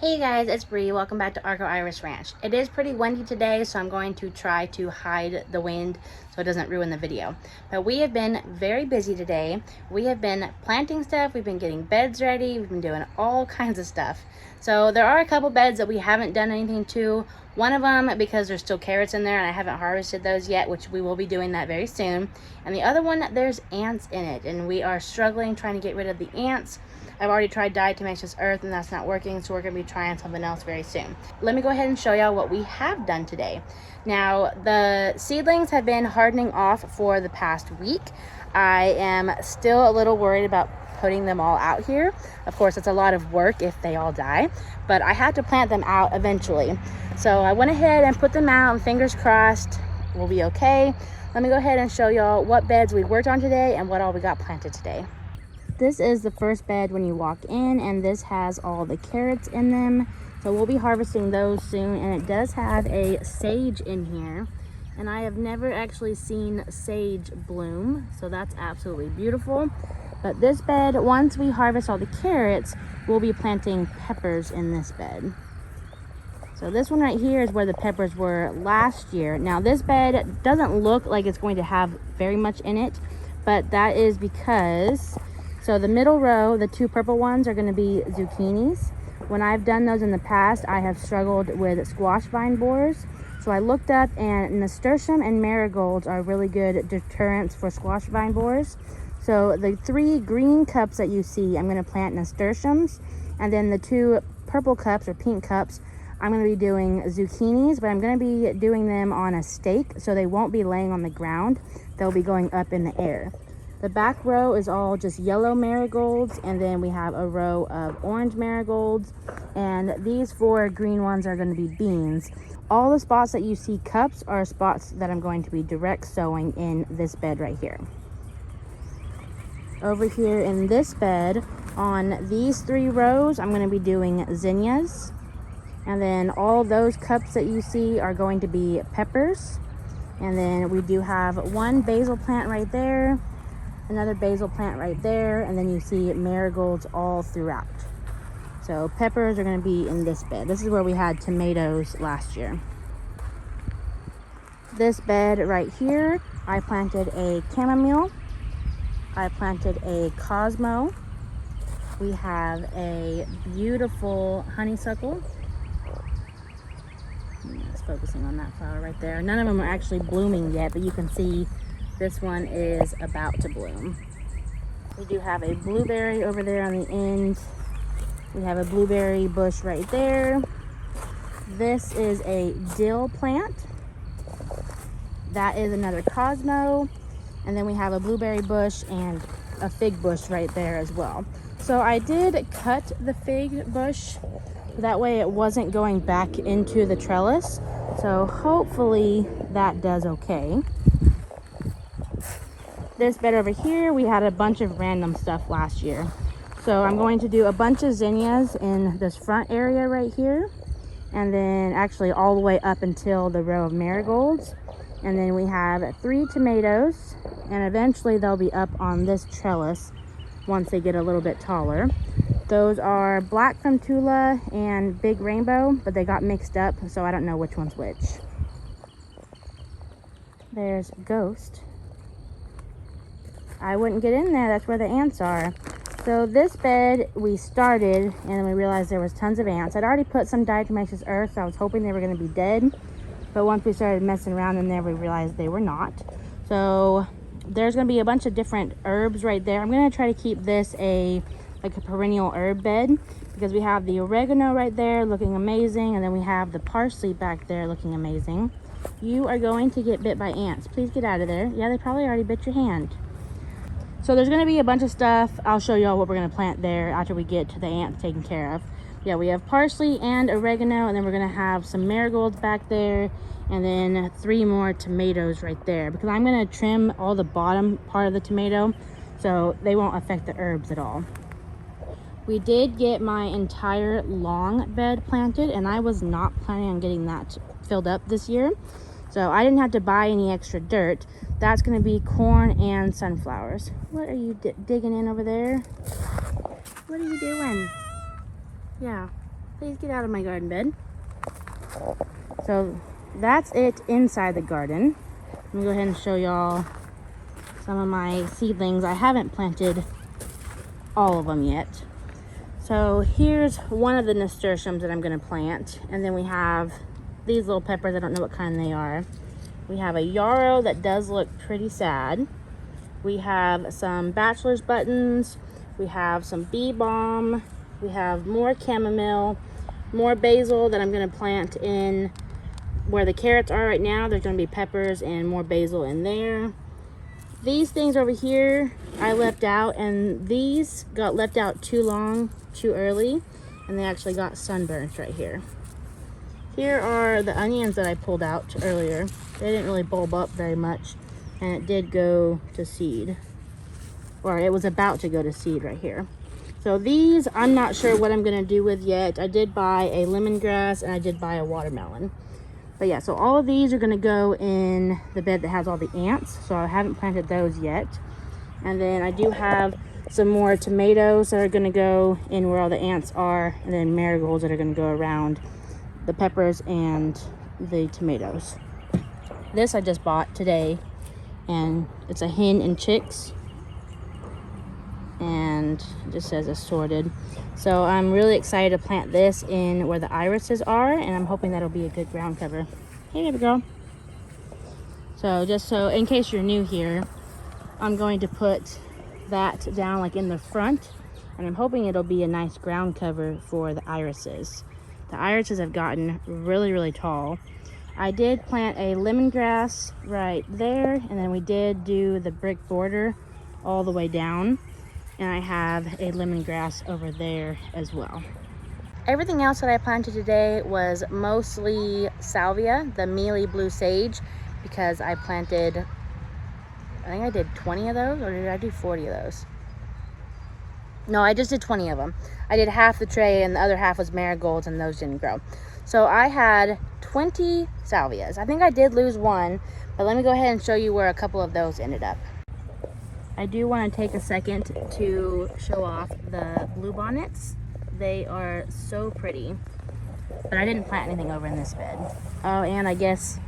Hey guys, it's Bree. Welcome back to Arco Ranch. It is pretty windy today, so I'm going to try to hide the wind so it doesn't ruin the video. But we have been very busy today. We have been planting stuff, we've been getting beds ready, we've been doing all kinds of stuff. So there are a couple beds that we haven't done anything to. One of them because there's still carrots in there and I haven't harvested those yet, which we will be doing that very soon. And the other one, there's ants in it and we are struggling trying to get rid of the ants. I've already tried diatomaceous earth and that's not working, so we're going to be trying something else very soon. Let me go ahead and show y'all what we have done today. Now, the seedlings have been hardening off for the past week. I am still a little worried about putting them all out here. Of course, it's a lot of work if they all die, but I have to plant them out eventually. So I went ahead and put them out, and fingers crossed we'll be okay. Let me go ahead and show y'all what beds we worked on today and what all we got planted today. This is the first bed when you walk in, and this has all the carrots in them. So we'll be harvesting those soon, and it does have a sage in here. And I have never actually seen sage bloom, so that's absolutely beautiful. But this bed, once we harvest all the carrots, we'll be planting peppers in this bed. So this one right here is where the peppers were last year. Now this bed doesn't look like it's going to have very much in it, but that is because so the middle row, the two purple ones, are going to be zucchinis. When I've done those in the past, I have struggled with squash vine borers. So I looked up, and nasturtium and marigolds are really good deterrents for squash vine borers. So the 3 green cups that you see, I'm going to plant nasturtiums. And then the 2 purple cups or pink cups, I'm going to be doing zucchinis, but I'm going to be doing them on a stake, so they won't be laying on the ground. They'll be going up in the air. The back row is all just yellow marigolds, and then we have a row of orange marigolds, and these 4 green ones are going to be beans. All the spots that you see cups are spots that I'm going to be direct sowing in this bed right here. Over here in this bed, on these 3 rows, I'm going to be doing zinnias, and then all those cups that you see are going to be peppers. And then we do have 1 basil plant right there, another basil plant right there, and then you see marigolds all throughout. So peppers are going to be in this bed. This is where we had tomatoes last year. This bed right here, I planted a chamomile, I planted a cosmo, we have a beautiful honeysuckle. It's focusing on that flower right there. None of them are actually blooming yet, but you can see this one is about to bloom. We do have a blueberry over there on the end. We have a blueberry bush right there. This is a dill plant. That is another cosmo. And then we have a blueberry bush and a fig bush right there as well. So I did cut the fig bush. That way it wasn't going back into the trellis. So hopefully that does okay. This bed over here, we had a bunch of random stuff last year. So I'm going to do a bunch of zinnias in this front area right here. And then actually all the way up until the row of marigolds. And then we have 3 tomatoes. And eventually they'll be up on this trellis once they get a little bit taller. Those are black from Tula and big rainbow, but they got mixed up, so I don't know which one's which. There's Ghost. I wouldn't get in there, that's where the ants are. So this bed we started and then we realized there was tons of ants. I'd already put some diatomaceous earth, so I was hoping they were going to be dead. But once we started messing around in there, we realized they were not. So there's going to be a bunch of different herbs right there. I'm going to try to keep this like a perennial herb bed, because we have the oregano right there looking amazing, and then we have the parsley back there looking amazing. You are going to get bit by ants. Please get out of there. Yeah, they probably already bit your hand. So there's going to be a bunch of stuff. I'll show y'all what we're going to plant there after we get to the ants taken care of. Yeah, we have parsley and oregano, and then we're going to have some marigolds back there, and then 3 more tomatoes right there, because I'm going to trim all the bottom part of the tomato so they won't affect the herbs at all. We did get my entire long bed planted, and I was not planning on getting that filled up this year. So I didn't have to buy any extra dirt. That's going to be corn and sunflowers. What are you digging in over there? What are you doing? Yeah. Please get out of my garden bed. So that's it inside the garden. Let me go ahead and show y'all some of my seedlings. I haven't planted all of them yet. So here's one of the nasturtiums that I'm going to plant. And then we have these little peppers. I don't know what kind they are. We have a yarrow that does look pretty sad. We have some bachelor's buttons. We have some bee balm. We have more chamomile, more basil that I'm going to plant in where the carrots are right now. There's going to be peppers and more basil in there. These things over here I left out, and these got left out too long, too early, and they actually got sunburnt right here. Here are the onions that I pulled out earlier. They didn't really bulb up very much, and it did go to seed, or it was about to go to seed right here. So these I'm not sure what I'm going to do with yet. I did buy a lemongrass and I did buy a watermelon. But yeah, so all of these are going to go in the bed that has all the ants. So I haven't planted those yet. And then I do have some more tomatoes that are going to go in where all the ants are. And then marigolds that are going to go around the peppers and the tomatoes. This I just bought today. And it's a hen and chicks. And it just says assorted. So I'm really excited to plant this in where the irises are, and I'm hoping that'll be a good ground cover. Hey, baby girl. So just so in case you're new here, I'm going to put that down like in the front, and I'm hoping it'll be a nice ground cover for the irises. The irises have gotten really, really tall. I did plant a lemongrass right there, and then we did do the brick border all the way down. And I have a lemongrass over there as well. Everything else that I planted today was mostly salvia, the mealy blue sage, because I planted, I think I did 20 of those, or did I do 40 of those? No, I just did 20 of them. I did half the tray and the other half was marigolds, and those didn't grow. So I had 20 salvias. I think I did lose one, but let me go ahead and show you where a couple of those ended up. I do want to take a second to show off the bluebonnets. They are so pretty, but I didn't plant anything over in this bed. Oh, and I guess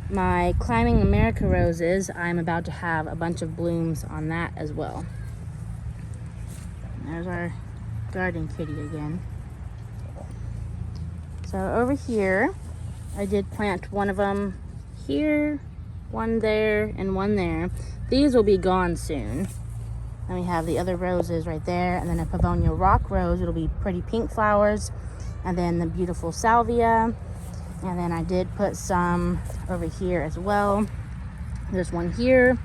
my Climbing America roses, I'm about to have a bunch of blooms on that as well. There's our garden kitty again. So over here, I did plant one of them here, one there, and one there. These will be gone soon. Then we have the other roses right there, and then a Pavonia rock rose. It'll be pretty pink flowers, and then the beautiful salvia. And then I did put some over here as well. There's one here,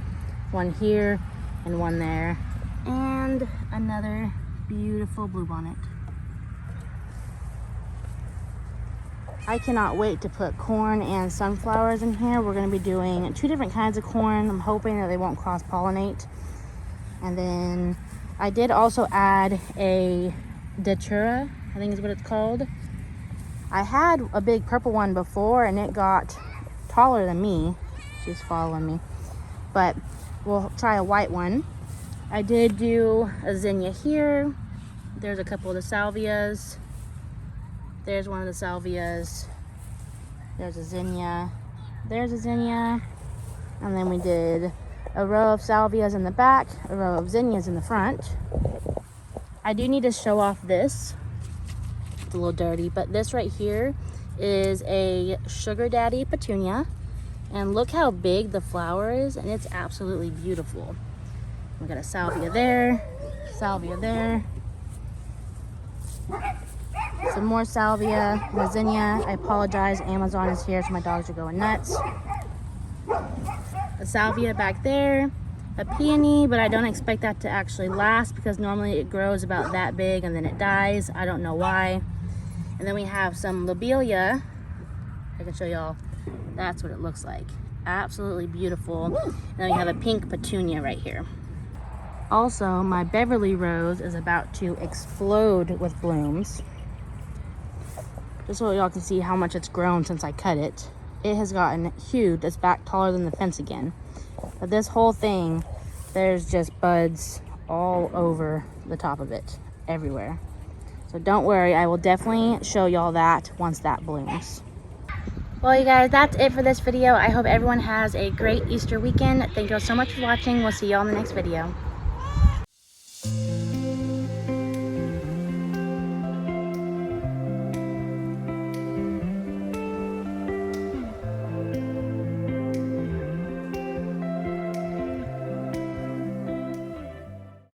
and one there, and another beautiful bluebonnet. I cannot wait to put corn and sunflowers in here. We're going to be doing 2 different kinds of corn. I'm hoping that they won't cross-pollinate. And then I did also add a datura, I think is what it's called. I had a big purple one before and it got taller than me. She's following me. But we'll try a white one. I did do a zinnia here. There's a couple of the salvias. There's one of the salvias. There's a zinnia. There's a zinnia. And then we did a row of salvias in the back, a row of zinnias in the front. I do need to show off this. It's a little dirty, but this right here is a sugar daddy petunia. And look how big the flower is, and it's absolutely beautiful. We got a salvia there, some more salvia, the zinnia. I apologize, Amazon is here, so my dogs are going nuts. A salvia back there, a peony, but I don't expect that to actually last because normally it grows about that big and then it dies. I don't know why. And then we have some lobelia. I can show y'all. That's what it looks like. Absolutely beautiful. And then we have a pink petunia right here. Also, my Beverly rose is about to explode with blooms. Just so y'all can see how much it's grown since I cut it. It has gotten huge. It's back taller than the fence again. But this whole thing, there's just buds all over the top of it, everywhere. So don't worry, I will definitely show y'all that once that blooms. Well, you guys, that's it for this video. I hope everyone has a great Easter weekend. Thank you all so much for watching. We'll see y'all in the next video.